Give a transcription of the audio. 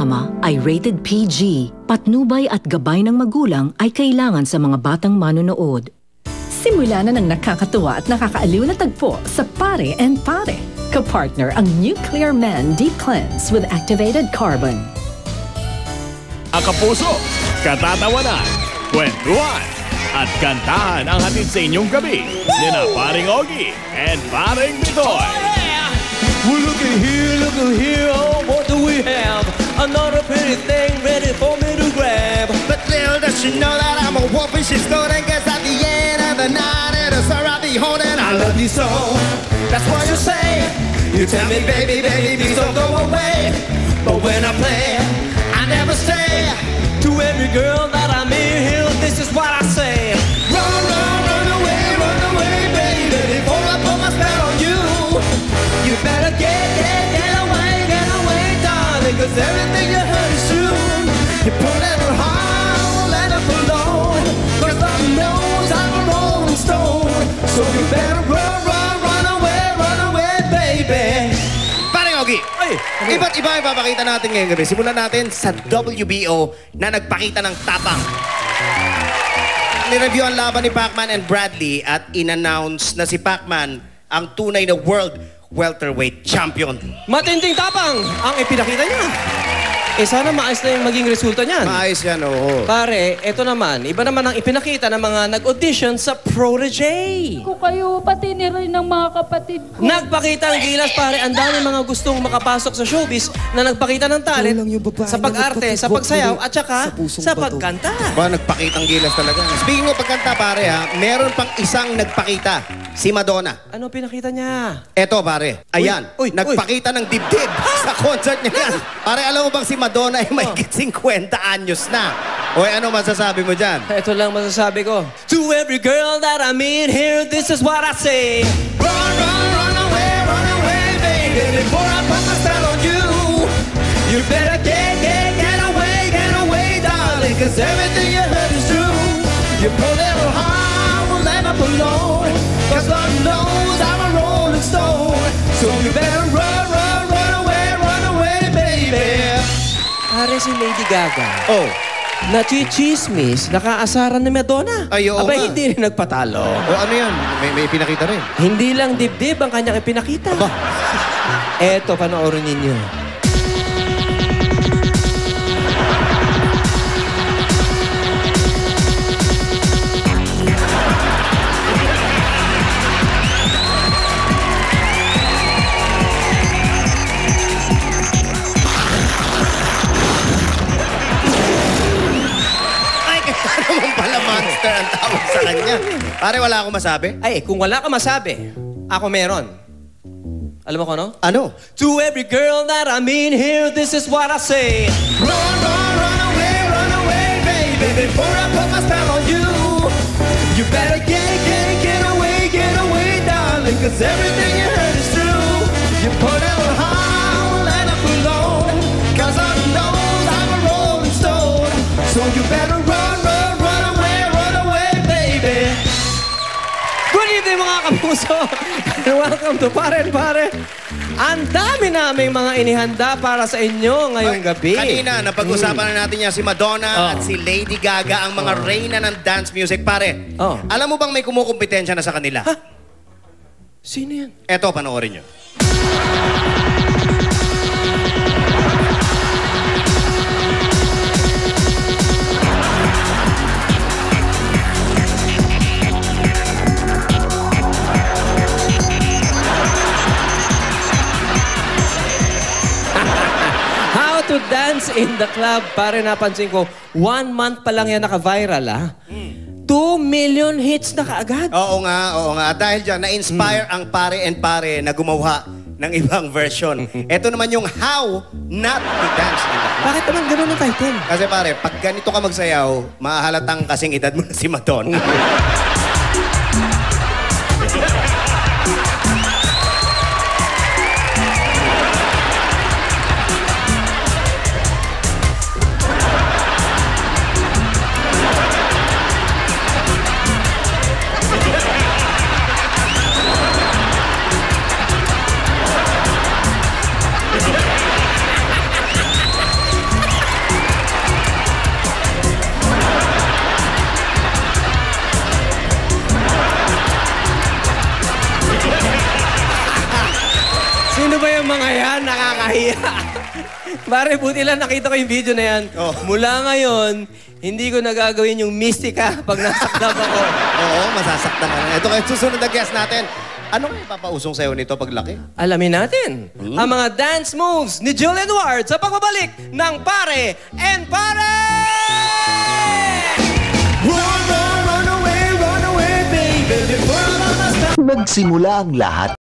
drama ay rated PG. Patnubay at gabay ng magulang ay kailangan sa mga batang manonood. Simula na ng nakakatuwa at nakakaaliw na tagpo sa Pare and Pare. Kapartner ang Nuclear Men Deep Cleanse with activated carbon. Kapuso, katatawanan, kwentuhan, at kantahan ang hatid sa inyong gabi nina Paring Ogie and Paring Bitoy. Well, look at here, oh, what do we have? Another pretty thing ready for me to grab. But little does she know that I'm a wolf and she's golden. Guess at the end of the night it'll her I'll be holding. I love you so, that's what you say. You tell me, baby, please don't go away. But when I play, I never stay. To every girl that I meet here, this is what I say. Run away, baby, before I put my spell on you. You better get away, darling, cause everything you heard is true. You put it hard, won't let it alone. Cause God knows I'm a rolling stone. So you better run away, baby. Paring Ogie, iba't iba ang papakita natin ngayong gabi. Simulan natin sa WBO na nagpakita ng tapang. Nireview ang laban ni Pacman and Bradley at in-announce na si Pacman ang tunay na world welterweight champion. Matinding tapang ang ipinakita niya. Sana maayos na yung maging resulta niyan. Maayos yan, oo. Pare, eto naman, iba naman ang ipinakita ng mga nag-audition sa Protégé. Ko kayo, pati ni rin ng mga kapatid ko. Nagpakita ng gilas, pare. Ang dami mga gustong makapasok sa showbiz na nagpakita ng talent sa pag-arte, sa pagsayaw, at saka sa pagkanta. Ba, nagpakitang gilas talaga. Speaking of pagkanta, pare, ha, meron pang isang nagpakita. Si Madonna. Ano pinakita niya? Eto, pare. Ayan. Nagpakita ng dibdib sa concert niya yan. Pare, alam mo bang si Madonna ay may 50 anyos na? Oy, ano masasabi mo dyan? Ito lang masasabi ko. To every girl that I meet here, this is what I say. Run away, baby, before I put my spell on you. You better get away, darling, cause everything you heard is true. You pull it hard, will never pull low, cause God knows I'm a rolling stone. So you better run away, baby. Pare, si Lady Gaga. Oh. Nachichismis, nakaasaran ni Madonna. Ay, oo Abay, nga. hindi rin nagpatalo. O ano yan? May pinakita rin. Hindi lang dibdib ang kanyang ipinakita. Aba. Eto, panoorin ninyo. Naman pala monster ang tawag sa kanya. Pare, wala akong masabi. Ay, kung wala ka masabi, ako meron. Alam mo ko, no? Ano? To every girl that I meet here, this is what I say. Run away, baby, before I put my spell on you. You better get away, darling, cause everything you heard is true. You put it on high, let it below, cause I know I'm a rolling stone. So you better run away, baby. Good evening, mga kapuso! Welcome to Pare and Pare. Ang dami naming mga inihanda para sa inyo ngayong gabi. Kanina, napag-usapan na natin niya si Madonna at si Lady Gaga, ang mga reyna ng dance music. Pare, alam mo bang may kumukumpetensya na sa kanila? Ha? Sino yan? Eto, panoorin nyo. To dance in the club. Pare, napansin ko, 1 month pa lang yan naka-viral, ah. 2 million hits na kaagad. Oo nga. At dahil dyan, na-inspire ang Pare and Pare na gumawa ng ibang version. Ito naman yung How Not to Dance in the Club. Bakit naman ganun ang title? Kasi pare, pag ganito ka magsayaw, mahahalatang kasing edad mo na si Madonna. Sino ba yung mga yan? Nakakahiya. Pare, buti lang nakita ko yung video na yan. Oh. Mula ngayon, hindi ko nagagawin yung mystica pag nasakdap ako. Oo, masasaktan ka na. Ito kayo susunod na guest natin. Anong ipapausong sa'yo nito paglaki? Alamin natin ang mga dance moves ni Julie Edward sa pagbabalik ng Pare and Pare! Run away, baby. Before I'm Nagsimula ang lahat